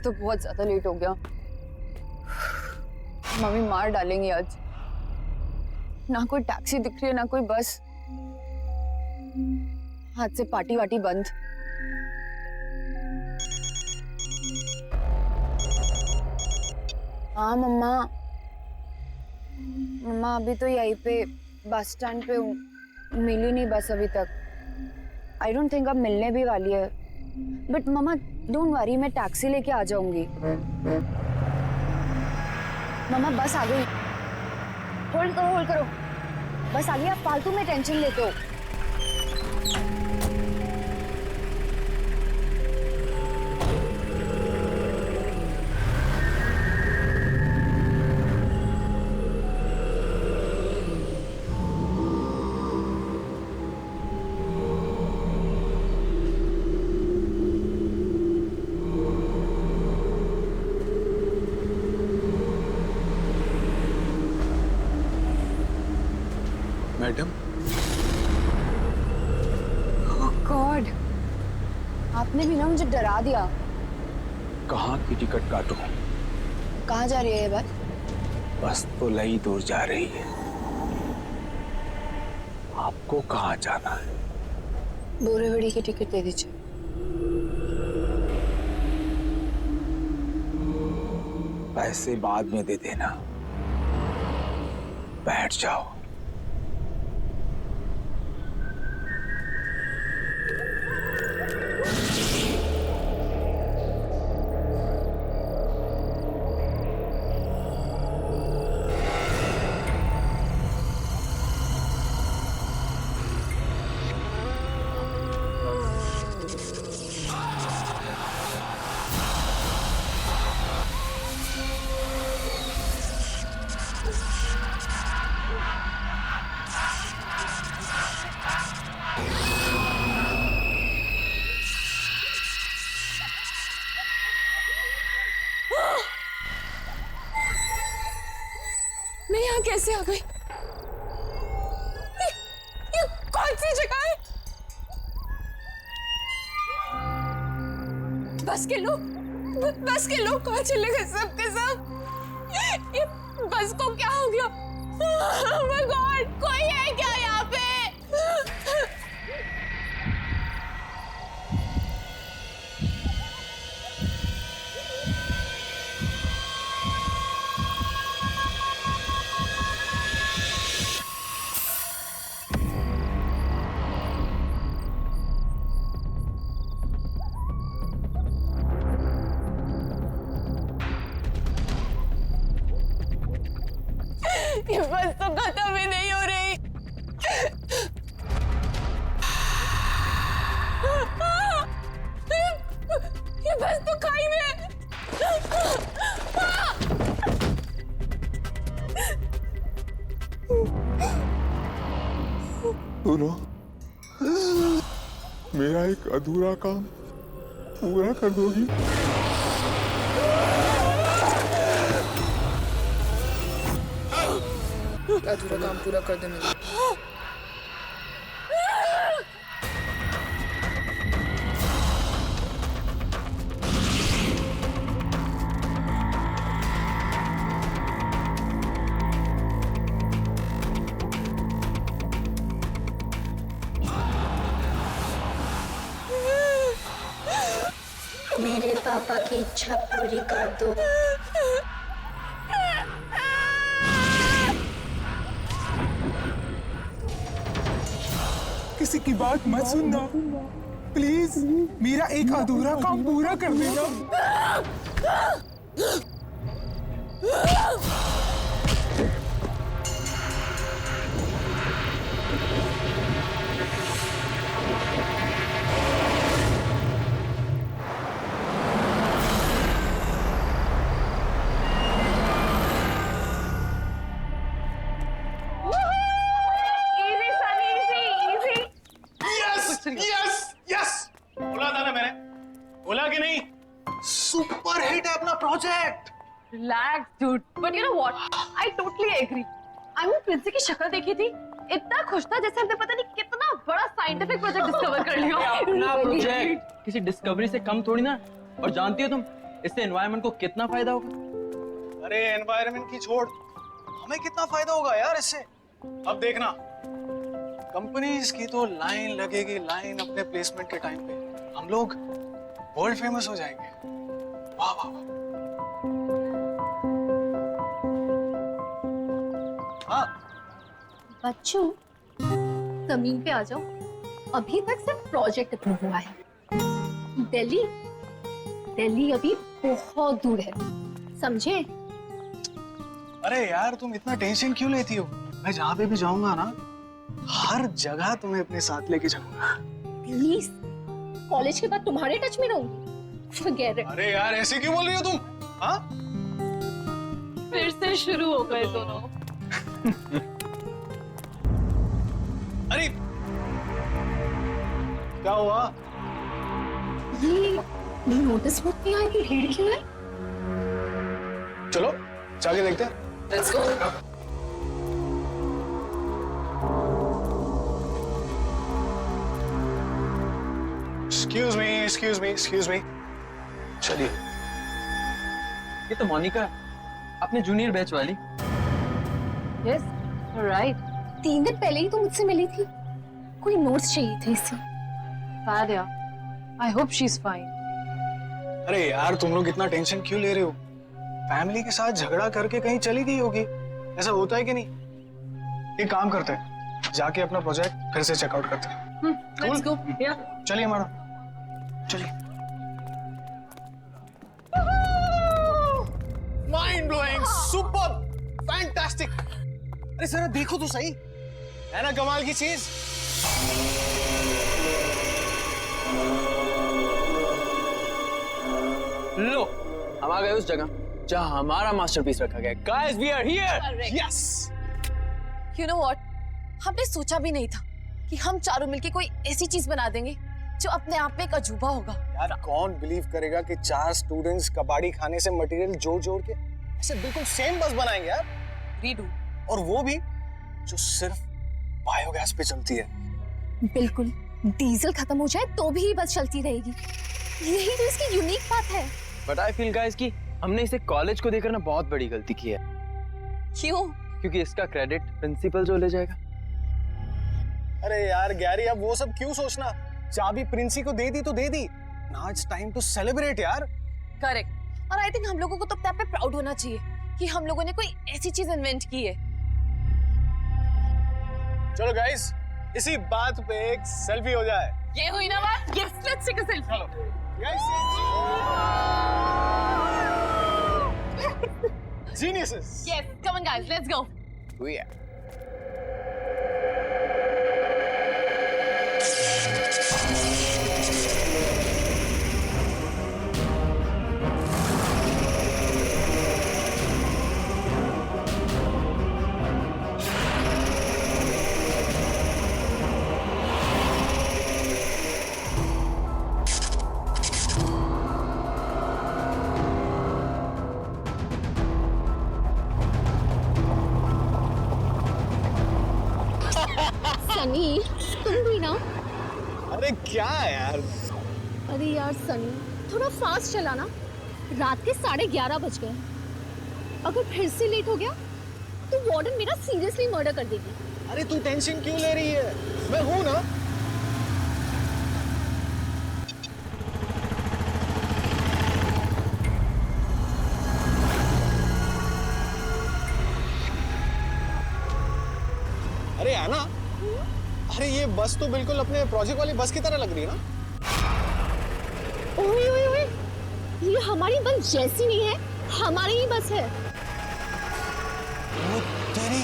तो बहुत ज्यादा लेट हो गया। मम्मी मार डालेंगी आज। ना कोई टैक्सी दिख रही है ना कोई बस। आज से पार्टी वार्टी बंद। हाँ मम्मा, मम्मा अभी तो यहीं पे बस स्टैंड पे हूँ, मिली नहीं बस अभी तक। आई डोंट थिंक अब मिलने भी वाली है। बट मम्मा डोंट वरी, मैं टैक्सी लेके आ जाऊंगी। मम्मा बस आ गई। होल्ड करो होल्ड करो, बस आ गई। आप फालतू में टेंशन लेते हो। मैडम, ओह गॉड, आपने भी ना मुझे डरा दिया। कहाँ की टिकट काटूं? कहाँ जा रही है ये बात? बस तो लई दूर जा रही है। आपको कहाँ जाना है? बोरीवली की टिकट दे दीजिए। पैसे बाद में दे देना, बैठ जाओ। मैं यहाँ कैसे आ गई? ये कौन सी जगह है? बस के लोग कहाँ चले गए सब के सब? ये बस को क्या हो गया? Oh my God, कोई है क्या यहाँ पे? ये बस तो खत्म ही नहीं हो रही। ये बस तो खाई में है। सुनो, मेरा एक अधूरा काम पूरा कर दोगी? अधूरा काम पूरा कर देने दो। मेरे पापा की इच्छा पूरी कर दो। किसी की बात मत सुनना प्लीज, मेरा एक अधूरा काम पूरा कर देना। बोला था ना मैंने, बोला कि नहीं? सुपर हिट है अपना project. Relax, dude. But you know what? I totally agree. I mean, Princy की शक्ल देखी थी, इतना खुश था जैसे हमने पता नहीं कितना बड़ा साइंटिफिक प्रोजेक्ट डिस्कवर कर लिया। अपना प्रोजेक्ट किसी डिस्कवरी से कम थोड़ी ना। और जानती हो तुम, इससे एनवायरनमेंट को कितना फायदा होगा। अरे एनवायरनमेंट की छोड़, हमें कितना फायदा होगा यार इससे। अब देखना, कंपनीज की तो लाइन लगेगी, लाइन अपने प्लेसमेंट के टाइम पे। हम लोग वर्ल्ड फेमस हो जाएंगे। वाह वाह वाह। हाँ बच्चों, जमीन पे आ जाओ। अभी तक सिर्फ प्रोजेक्ट अप्रूव हुआ है। दिल्ली अभी बहुत दूर है, समझे? अरे यार तुम इतना टेंशन क्यों लेती हो? मैं जहाँ पे भी जाऊंगा ना, हर जगह तुम्हें अपने साथ लेके जाऊंगा। प्लीज, कॉलेज के बाद तुम्हारे टच में रहूंगी। Forget it. अरे यार ऐसे क्यों बोल रही हो तुम? हाँ? फिर से शुरू हो गए दोनों। अरे क्या हुआ? ये नोटिस बोर्ड पे आई थी, भीड़ क्यों है? चलो जाके देखते हैं। Let's go. Excuse me. चलिए। ये तो मोनिका, अपने जूनियर बैच वाली। Yes, right. 3 दिन पहले ही तो मुझसे मिली थी। कोई नोट्स चाहिए थे इससे। Bad यार। I hope she's fine. अरे यार तुम लोग इतना टेंशन क्यों ले रहे हो? फैमिली के साथ झगड़ा करके कहीं चली गई होगी, ऐसा होता है कि नहीं? एक काम करते हैं, जाके अपना प्रोजेक्ट फिर से चेकआउट करते हैं। Let's go. Yeah. चलिए मैडम, चलिए। Mind blowing, super, fantastic. अरे सर देखो तो सही, है ना कमाल की चीज? लो, हम आ गए उस जगह जहां हमारा मास्टरपीस रखा गया। Guys, we are here. Yes. You know what? हमने सोचा भी नहीं था कि हम चारों मिलके कोई ऐसी चीज बना देंगे जो अपने आप में एक अजूबा होगा। यार कौन बिलीव करेगा कि 4 स्टूडेंट्स कबाड़ी खाने से मटेरियल जोड़ के ऐसे बिल्कुल सेम बस बनाएंगे यार। रीडू। और वो भी जो सिर्फ बायोगैस पे चलती है। बिल्कुल, डीजल खत्म हो जाए तो भी बस चलती रहेगी। यही तो इसकी यूनिक बात है। But I feel guys कि हमने इसे कॉलेज को देकर ना बहुत बड़ी गलती की है। क्यों? क्योंकि इसका क्रेडिट प्रिंसिपल जो ले जाएगा। अरे यार गैरी, अब वो सब क्यों सोचना? चाबी प्रिंसी को दे दी तो दे दी। Now it's time to celebrate यार। करेक्ट। और आई थिंक हम लोगों को तो अपने आप पे प्राउड होना चाहिए कि हम लोगों ने कोई ऐसी चीज इन्वेंट की है। चलो गाइस, इसी बात पे एक सेल्फी हो जाए। ये हुई ना बात? Yes, let's take a selfie. चलो guys, geniuses. Yes, come on guys, let's go. Yeah. Sunny, तुम भी ना? अरे क्या यार? अरे यार सनी, थोड़ा फास्ट चला ना। रात के 11:30 बज गए। अगर फिर से लेट हो गया तो वार्डन मेरा सीरियसली मर्डर कर देगी। अरे तू टेंशन क्यों ले रही है? मैं हूं ना। अरे आना, अरे ये बस तो बिल्कुल अपने प्रोजेक्ट वाली बस की तरह लग रही है ना? ओए ओए ओए, ये हमारी बस जैसी नहीं है, हमारी ही बस है। वो तेरी,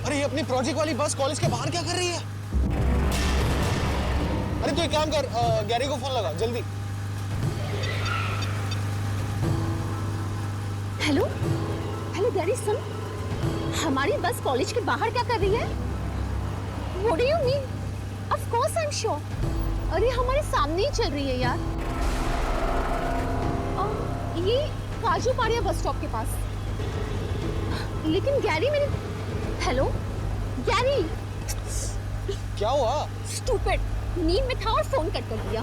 अरे ये अपनी प्रोजेक्ट वाली बस कॉलेज के बाहर क्या कर रही है? अरे तू एक काम कर, गैरी को फोन लगा जल्दी। हेलो हेलो गैरी, सुन, हमारी बस कॉलेज के बाहर क्या कर रही है? What do you mean? Of course I'm sure. अरे हमारे सामने ही चल रही है यार। ये काजू पाड़िया बस स्टॉप के पास। लेकिन गैरी, मैंने, हेलो गैरी। क्या हुआ? स्टूपिड, नींद में था और फोन कट कर दिया।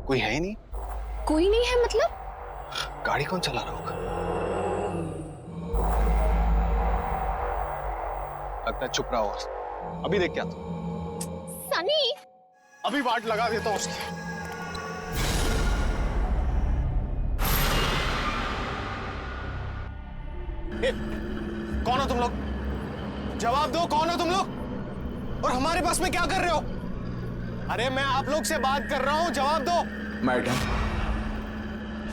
कोई है ही नहीं। कोई नहीं है मतलब? गाड़ी कौन चला रहा होगा? लगता है चुप रहा होगा। अभी देख क्या तू। सनी, अभी वाट लगा देता हूँ उसकी। कौन हो तुम लोग? जवाब दो, कौन हो तुम लोग? और हमारे बस में क्या कर रहे हो? अरे मैं आप लोग से बात कर रहा हूं, जवाब दो। मैडम,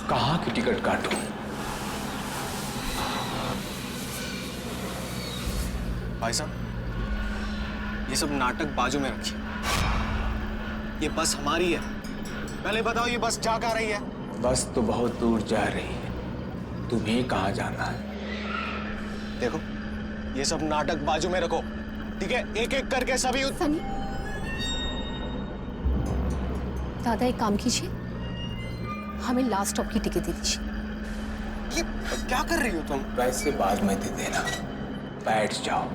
कहाँ की टिकट काटूं? भाई साहब, ये सब नाटक बाजू में रखिए। ये बस हमारी है। पहले बताओ ये बस जा कहाँ रही है? बस तो बहुत दूर जा रही है, तुम्हें कहाँ जाना है? देखो, ये सब नाटक बाजू में रखो, ठीक है? एक एक करके सभी सनी, दादा एक काम कीजिए, हमें लास्ट स्टॉप की टिकट दे दीजिए। ये क्या कर रही हो तुम? पैसे बाद में दे देना, बैठ जाओ।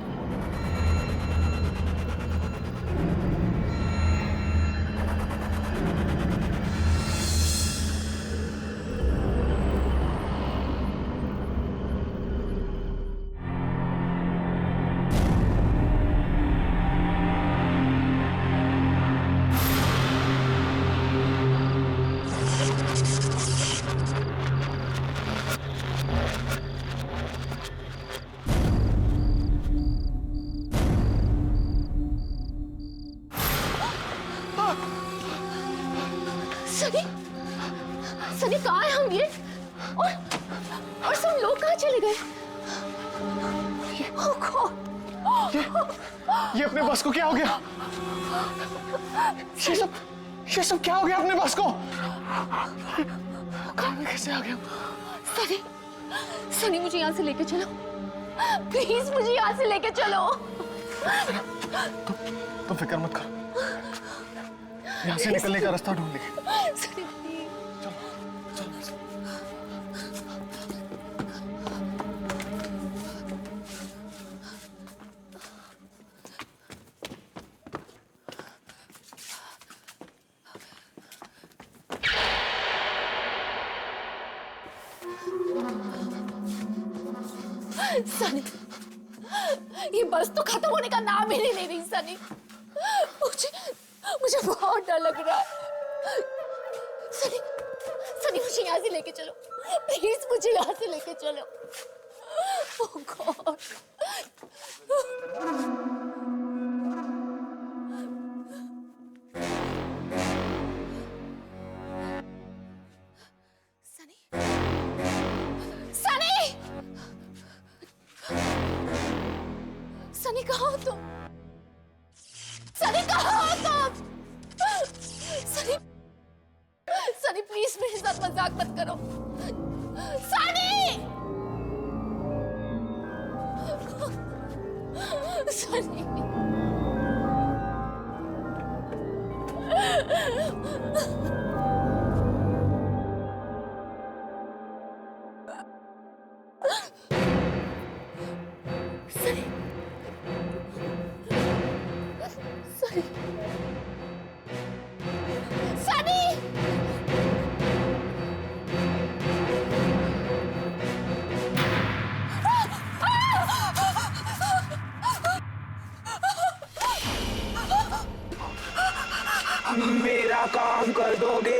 सनी, सनी कहाँ है हम ये? और सब लोग कहाँ चले गए? Oh God! ये अपने बस को क्या हो गया? ये सब क्या हो गया अपने बस को? कहाँ में कैसे आ गया? सनी, सनी मुझे यहाँ से लेके चलो, प्लीज मुझे यहाँ से लेके चलो। तुम फिक्र मत करो, यहाँ से निकलने का रास्ता ढूंढ लेंगे। सनी प्लीज। सनी, ये बस तो खत्म होने का नाम ही नहीं ले रही सनी। मुझे बहुत डर लग रहा है। सनी, सनी मुझे यहाँ से लेके चलो, प्लीज मुझे यहाँ से लेके चलो। Oh God! सनी, सनी, सनी कहाँ हो तुम? सनी कहाँ हो तुम? सनी, सनी प्लीज मेरे साथ मजाक मत करो। सनी, सनी, सनी, सनी, सनी, मेरा काम कर दोगे?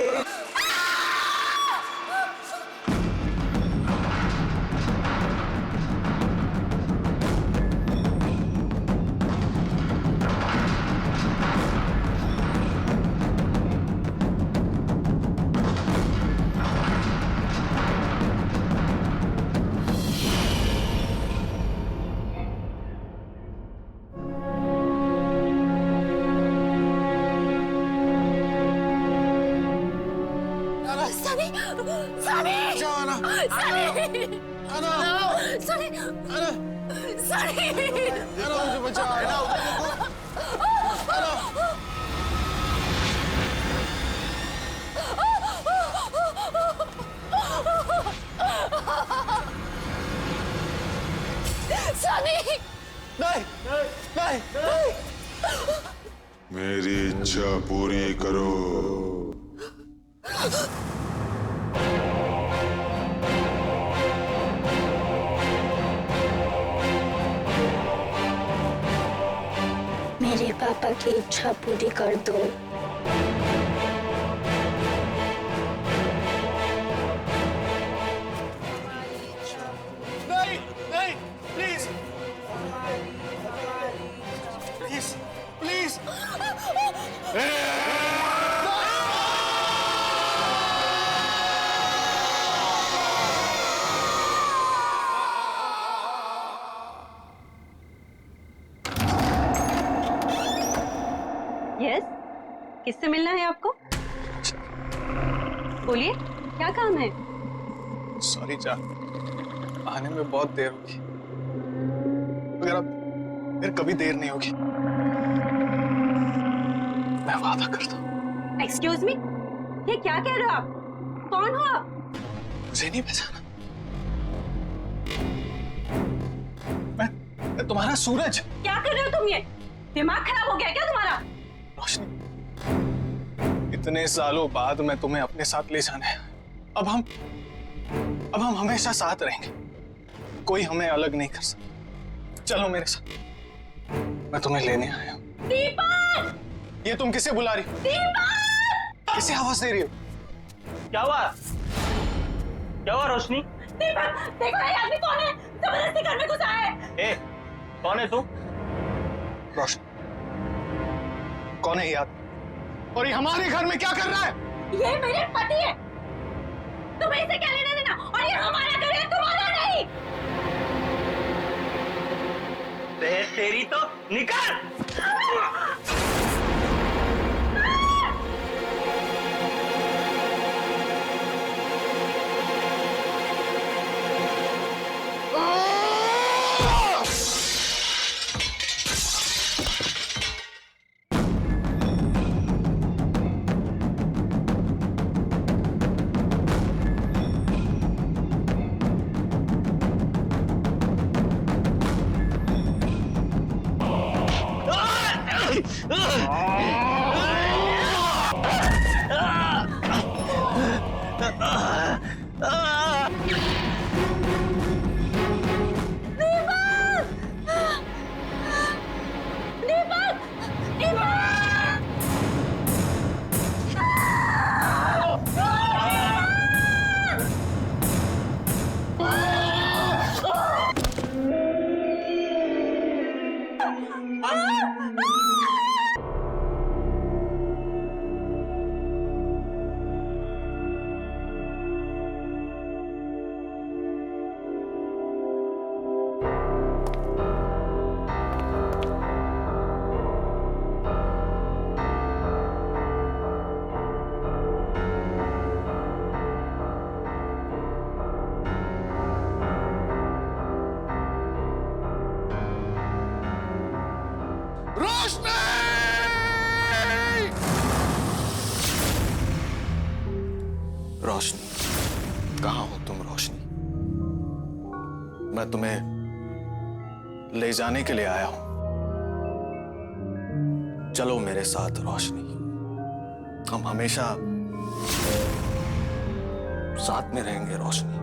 मेरी इच्छा पूरी करो। मेरे पापा की इच्छा पूरी कर दो। नहीं नहीं प्लीज प्लीज प्लीज यस, किससे मिलना है आपको? बोलिए, क्या काम है? सॉरी जान, आने में बहुत देर होगी, मगर अब फिर कभी देर नहीं होगी, मैं वादा करता हूँ। एक्सक्यूज मी, ये क्या कह रहे हो आप? कौन हो आप? मुझे नहीं पहचाना? मैं तुम्हारा सूरज। क्या कर रहे हो तुम ये? दिमाग खराब हो गया क्या तुम्हारा? रोशनी, इतने सालों बाद मैं तुम्हें अपने साथ ले जाना है। अब हम हमेशा साथ रहेंगे, कोई हमें अलग नहीं कर सकता। चलो मेरे साथ, मैं तुम्हें लेने आया हूँ। दीपक! ये तुम किसे बुला रही हो? दीपक! किसे आवाज दे रही हो? क्या हुआ? क्या हुआ रोशनी? दीपक, देखो ये आदमी कौन है? जबरदस्ती घर में घुसा है। ए, कौन है तू? रोशनी, कौन है ये आदमी? और ये हमारे घर में क्या कर रहा है? ये मेरे पति है। तुम्हें इसे क्या लेना देना? और ये हमारा घर है, तुम्हारा नहीं। तेरी तो निकल! रोशनी, कहाँ हो तुम रोशनी? मैं तुम्हें ले जाने के लिए आया हूं। चलो मेरे साथ रोशनी, हम हमेशा साथ में रहेंगे रोशनी।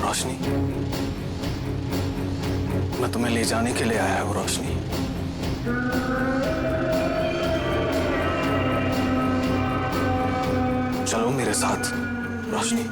रोशनी, मैं तुम्हें ले जाने के लिए आया हूँ रोशनी। चलो मेरे साथ रोशनी।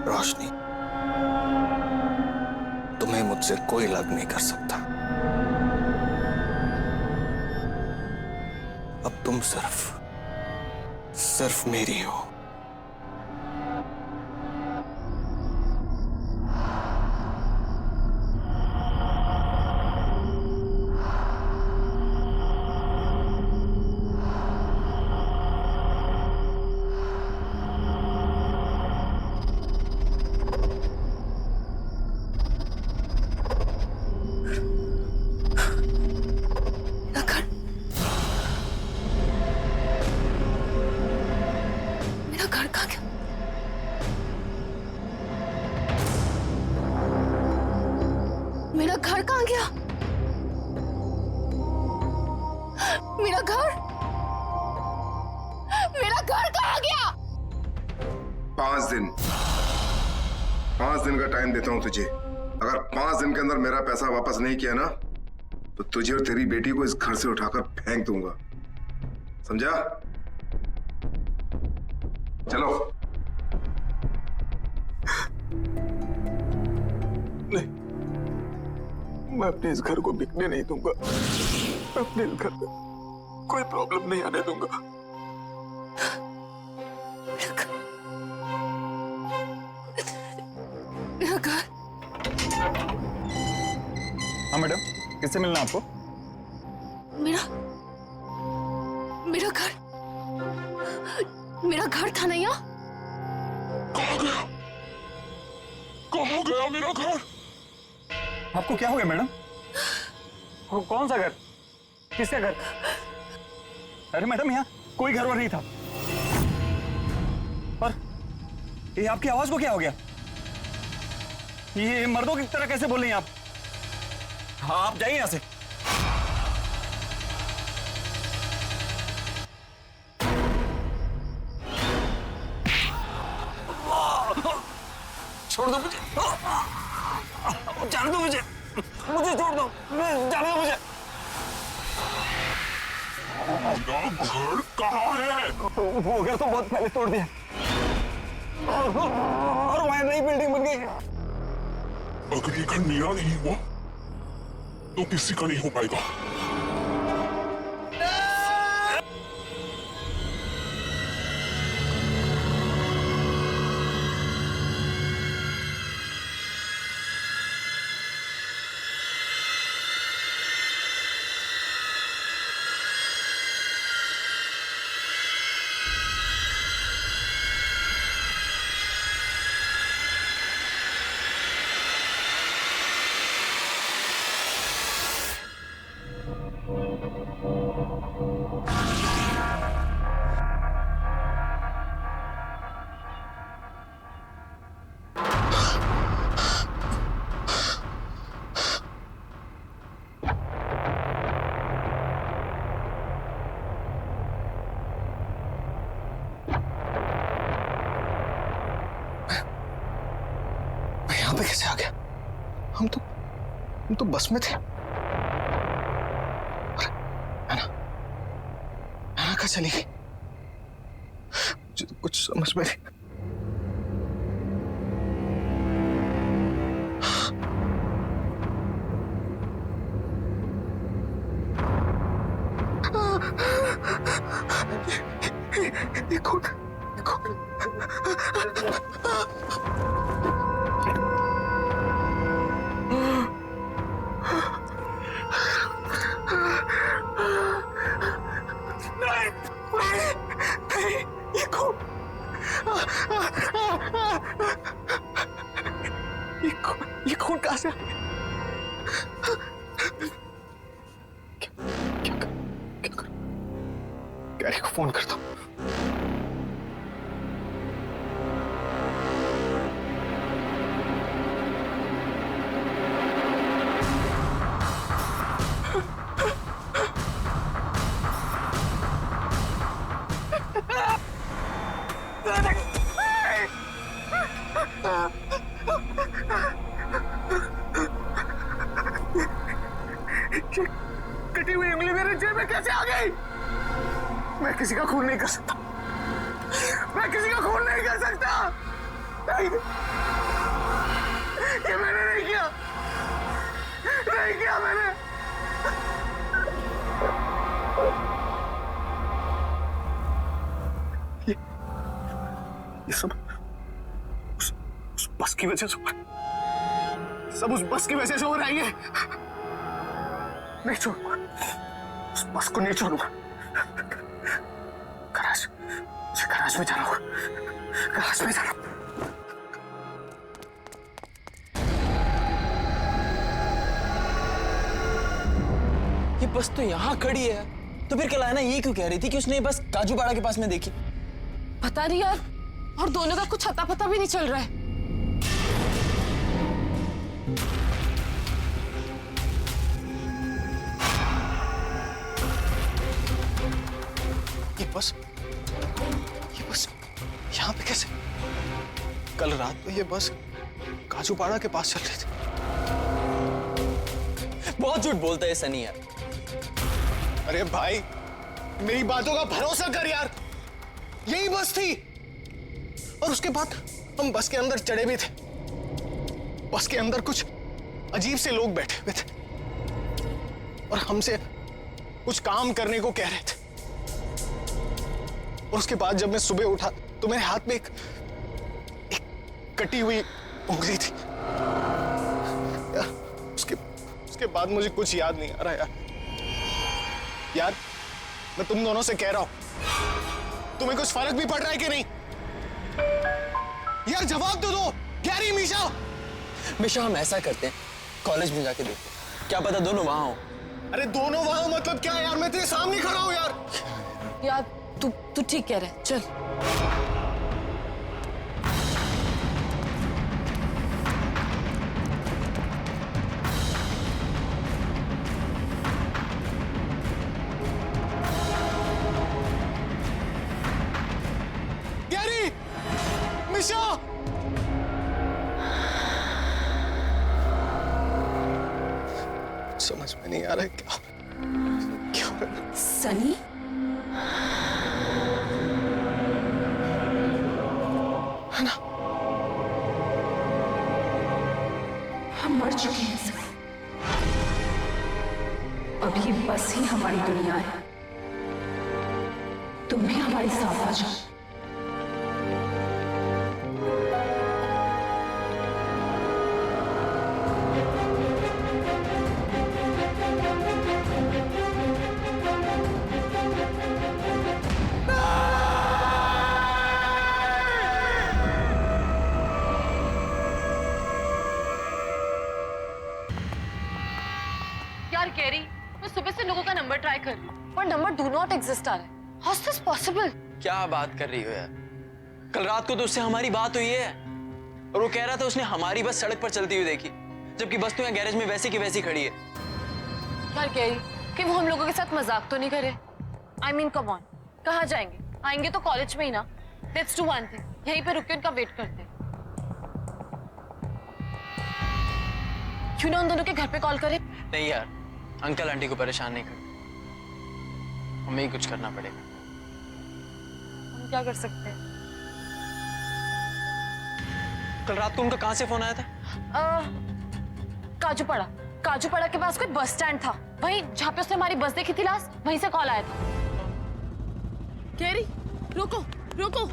रोशनी, तुम्हें मुझसे कोई अलग नहीं कर सकता। अब तुम सिर्फ मेरी हो। मेरा घर कहाँ गया? मेरा घर कहाँ गया? 5 दिन 5 दिन का टाइम देता हूं तुझे। अगर 5 दिन के अंदर मेरा पैसा वापस नहीं किया ना तो तुझे और तेरी बेटी को इस घर से उठाकर फेंक दूंगा, समझा? चलो। नहीं, मैं अपने इस घर को बिकने नहीं दूंगा। मैं अपने इस घर में कोई प्रॉब्लम नहीं आने दूंगा। हाँ मैडम, किससे मिलना आपको? मेरा घर था ना यहाँ? कहाँ गया मेरा घर? आपको क्या हो गया मैडम? कौन सा घर? किसका घर? अरे मैडम, यहाँ कोई घर वर नहीं था। और ये आपकी आवाज को क्या हो गया? ये मर्दों की तरह कैसे बोल रही हैं आप? हाँ, आप जाइए यहाँ से। छोड़ दो मुझे, जाने दो मुझे छोड़ दो, जाने दो मुझे। घर कहाँ है? वो घर तो बहुत पहले तोड़ दिया और वहां नई बिल्डिंग बन गई। अगर ये घर मेरा नहीं हुआ तो किसी का नहीं हो पाएगा। यहाँ पे कैसे आ गया? हम तो बस में थे। हैना कहाँ चली गई? मुझे तो कुछ समझ में नहीं। ये कौन? नहीं, ये कौन? कहां से आ गए? क्या कर गैरी को फोन करता हूं। कटी हुई उंगली मेरे जेब में कैसे आ गई? मैं किसी का खून नहीं कर सकता, मैं किसी का खून नहीं कर सकता। नहीं, ये मैंने नहीं किया, नहीं किया मैंने। ये सब उस बस की वजह से हो रहा है, सब उस बस की वजह से हो रहा है। ये नहीं छोड़ूंगा, उस बस को नहीं छोड़ूंगा। गराज, मुझे गराज में जाना होगा, गराज में जाना। ये बस तो यहाँ खड़ी है, तो फिर कल आना ये क्यों कह रही थी कि उसने ये बस काजूपाड़ा के पास में देखी? पता नहीं यार, और दोनों का कुछ अता पता भी नहीं चल रहा है। ये बस यहाँ पे कैसे? कल रात को ये बस काजूपाड़ा के पास चल रही थी। बहुत झूठ बोलता है सनी यार। अरे भाई, मेरी बातों का भरोसा कर यार, यही बस थी। और उसके बाद हम बस के अंदर चढ़े भी थे। बस के अंदर कुछ अजीब से लोग बैठे हुए थे और हमसे कुछ काम करने को कह रहे थे। और उसके बाद जब मैं सुबह उठा तो मेरे हाथ में एक कटी हुई उंगली थी यार। उसके बाद मुझे कुछ याद नहीं आ रहा यार। मैं तुम दोनों से कह रहा हूं, तुम्हें कुछ फर्क भी पड़ रहा है कि नहीं? यार जवाब तो दो। गैरी, मीशा। मीशा, हम ऐसा करते हैं, कॉलेज में जाके देखते हैं, क्या पता दोनों वहां हो। अरे दोनों वहां मतलब क्या यार? मैं तेरे सामने खड़ा हूं यार। यार तू ठीक कह रहा है, चल। गैरी, मीशा। समझ में नहीं आ रहा है क्या सनी, है ना? हम मर चुके हैं सर। अब ये बस ही हमारी दुनिया है। तुम भी हमारे साथ आ जाओ। यार कैरी, मैं सुबह से लोगों का नंबर ट्राई कर रही हूँ, पर नंबर डू नॉट एग्जिस्ट आ रहा है। How is this possible? क्या बात कर रही हो यार? कल रात को तो उससे हमारी बात हुई है और वो कह रहा था उसने हमारी बस सड़क पर चलती हुई देखी, जबकि बस तो यहाँ गैरेज में वैसी की वैसी खड़ी है। यार कैरी, कि वो हम लोगों के साथ मजाक तो नहीं करे? आई मीन कम ऑन, कहाँ जाएंगे? आएंगे तो कॉलेज में ही ना। लेट्स डू वन थिंग, यहीं पे रुक के उनका वेट करते हैं। क्यों ना उन दोनों के घर पे कॉल करें? नहीं यार, अंकल आंटी को परेशान नहीं करते, हमें ही कुछ करना पड़ेगा। हम क्या कर सकते हैं? कल रात को उनका कहाँ से फोन आया था? काजूपाड़ा के पास कोई बस स्टैंड था, वहीं जहाँ पे उसने हमारी बस देखी थी लास्ट, वहीं से कॉल आया था। कैरी, रुको रुको।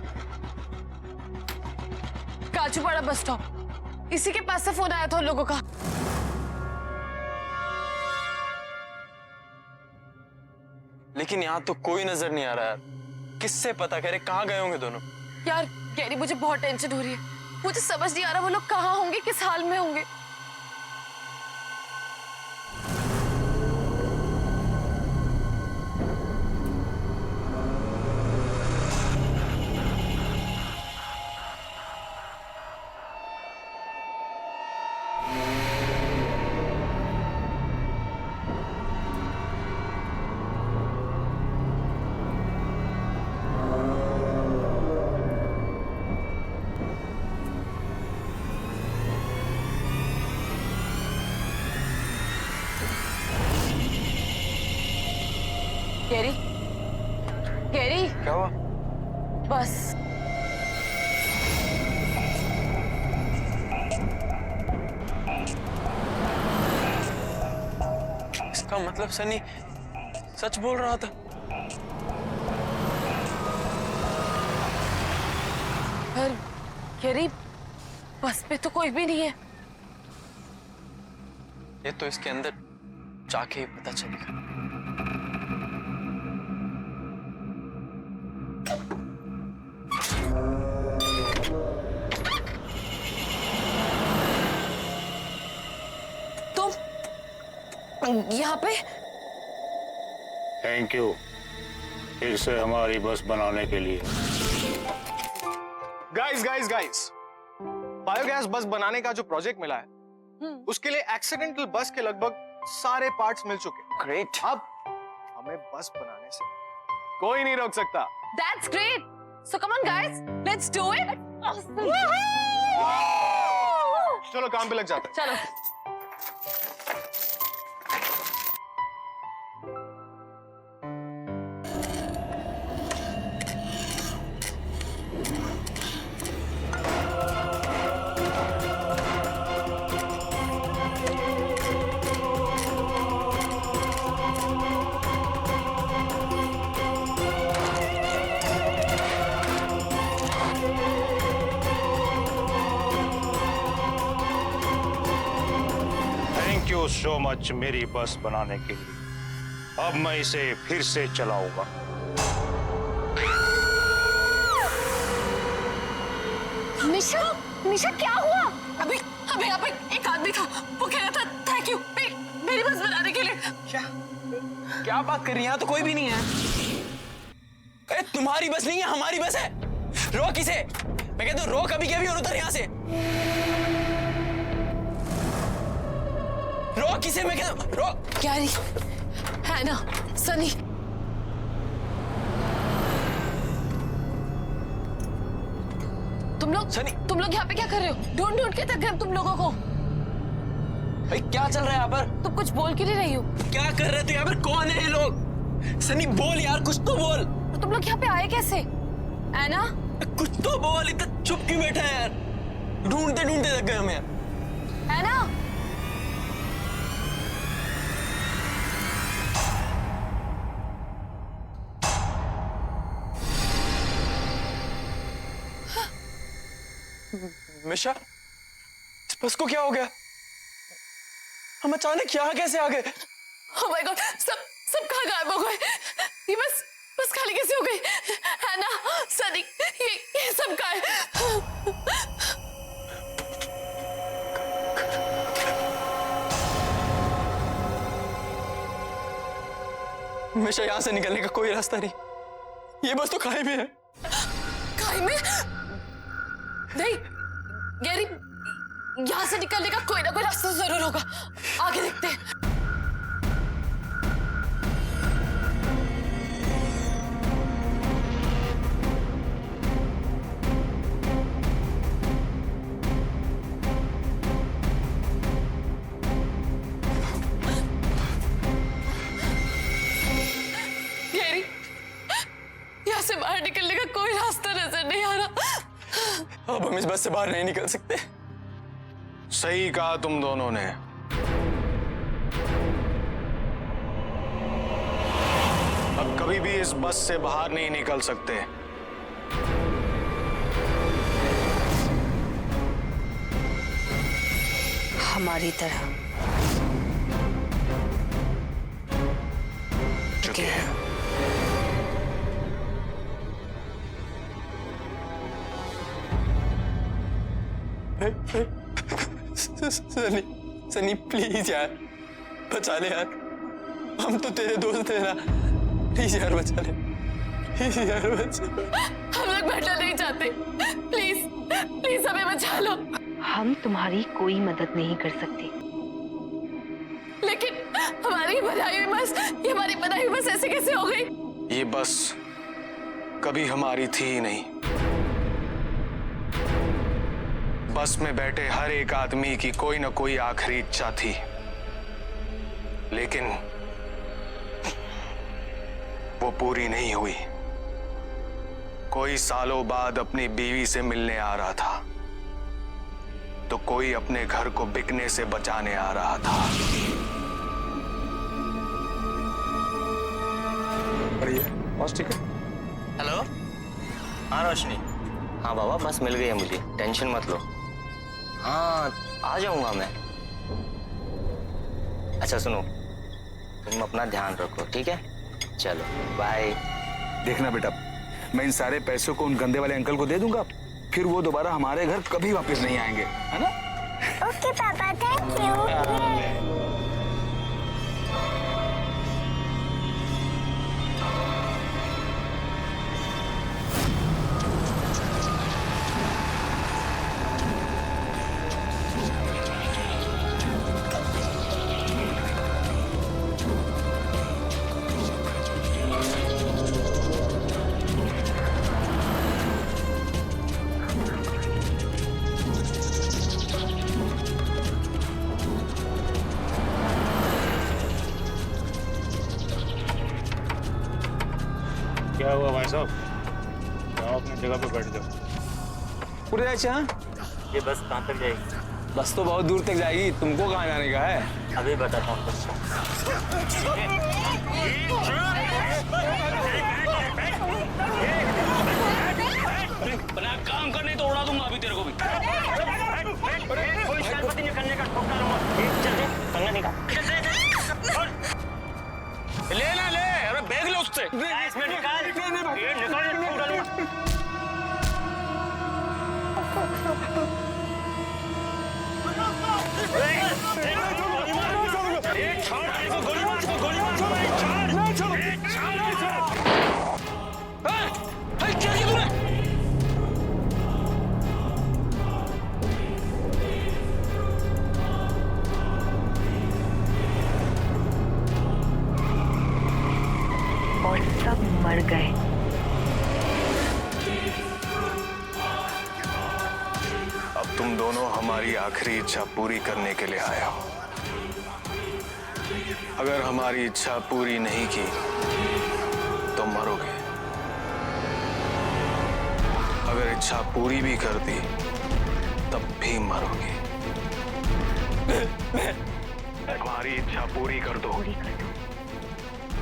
काजूपाड़ा बस स्टॉप, इसी के पास से फोन आया था उन लोगों का। लेकिन यहाँ तो कोई नजर नहीं आ रहा यार, किससे पता करे कहाँ गए होंगे दोनों? यार कैरी, मुझे बहुत टेंशन हो रही है। मुझे समझ नहीं आ रहा वो लोग कहाँ होंगे, किस हाल में होंगे। गैरी, गैरी, क्या हुआ? बस इसका मतलब सनी सच बोल रहा था। पर गैरी, बस पे तो कोई भी नहीं है। ये तो इसके अंदर जाके ही पता चलेगा। तुम यहाँ पे? थैंक यू फिर से हमारी बस बनाने के लिए। गाइस बायोगैस बस बनाने का जो प्रोजेक्ट मिला है उसके लिए एक्सीडेंटल बस के लगभग सारे पार्ट्स मिल चुके हैं। ग्रेट। अब हमें बस बनाने से कोई नहीं रोक सकता। That's great. So come on guys, let's do it. चलो काम पे लग जाते हैं। चलो। थैंक यू सो मच मेरी बस बनाने के लिए। अब मैं इसे फिर से चलाऊंगा। निशा, निशा क्या हुआ? अभी अभी यहाँ पे एक आदमी था, वो कह रहा था थैंक यू मेरी बस बनाने के लिए। क्या बात कर रही है? यहाँ तो कोई भी नहीं है। ए, तुम्हारी बस नहीं है, हमारी बस है। रोक इसे। मैं कहता हूँ रोक अभी के अभी और उतर यहाँ से। रोक इसे, मैं कहता हूँ रोक। गैरी, हैना, सनी, सनी, तुम लोग यहाँ पे क्या कर रहे हो? ढूंढ ढूंढ के थक गए हम तुम लोगों को। भाई क्या चल रहा है यहाँ पर? तुम कुछ बोल क्यों नहीं रही हो? क्या कर रहे थे यहाँ पर? कौन है ये लोग? सनी बोल यार, कुछ तो बोल। तो तुम लोग यहाँ पे आए कैसे? हैना, कुछ तो बोल, इतना चुप क्यों बैठा है यार? ढूंढते ढूंढते थक गए हम यार। हैना, मिशा, इस बस को क्या हो गया? हम अचानक यहाँ कैसे आ गए? oh my God, सब कहाँ गायब हो गए? ये बस खाली कैसे हो गई? हैना, सनी, ये सब कहाँ है? मिशा, यहाँ से निकलने का कोई रास्ता नहीं। ये बस तो खाई में है। खाई में? नहीं, गैरी, यहाँ से निकलने का कोई ना कोई रास्ता जरूर होगा। आगे देखते हैं। गैरी, यहाँ से बाहर निकलने का कोई रास्ता नजर नहीं आ रहा। अब हम इस बस से बाहर नहीं निकल सकते। सही कहा तुम दोनों ने। अब कभी भी इस बस से बाहर नहीं निकल सकते। हमारी तरह चुके हैं। सनी प्लीज यार, बचा ले यार। हम तो तेरे दोस्त हैं ना। प्लीज यार बचा ले। प्लीज यार बचा। हम लोग बैठना नहीं चाहते। प्लीज प्लीज हमें बचा लो। हम तुम्हारी कोई मदद नहीं कर सकते। लेकिन हमारी बनाई हुई बस, ये हमारी बनाई हुई बस ऐसे कैसे हो गई? ये बस कभी हमारी थी ही नहीं। बस में बैठे हर एक आदमी की कोई ना कोई आखिरी इच्छा थी, लेकिन वो पूरी नहीं हुई। कोई सालों बाद अपनी बीवी से मिलने आ रहा था, तो कोई अपने घर को बिकने से बचाने आ रहा था। बस ठीक है। हेलो, हाँ रोशनी। हाँ बाबा, बस मिल गई है मुझे, टेंशन मत लो। हाँ आ जाऊंगा मैं। अच्छा सुनो, तुम अपना ध्यान रखो, ठीक है? चलो बाय। देखना बेटा, मैं इन सारे पैसों को उन गंदे वाले अंकल को दे दूंगा, फिर वो दोबारा हमारे घर कभी वापस नहीं आएंगे, है ना? ओके पापा, थैंक यू। क्या हुआ भाई साहब? जाओ अपनी जगह पे बैठ जाओ। पूरे अच्छा, ये बस कहाँ तक जाएगी? बस तो बहुत दूर तक जाएगी, तुमको कहाँ जाने का है? अभी बताता हूँ। बना काम करने तो उड़ा दूंगा अभी तेरे को भी। कोई शरारती नहीं करने का, ठोका लूंगा। चल कंगा निकाल। ले ले, अरे बैग ले उससे। इसमें निकाल। ये निकाल, ठोक डालूंगा। और सब मर गए। अब तुम दोनों हमारी आखिरी इच्छा पूरी करने के लिए आए हो। अगर हमारी इच्छा पूरी नहीं की तो मरोगे। अगर इच्छा पूरी भी कर दी तब भी मरोगे। हमारी इच्छा पूरी कर दो।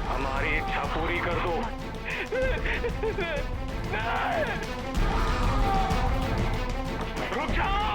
हमारी इच्छा पूरी कर दो। रुक जाओ।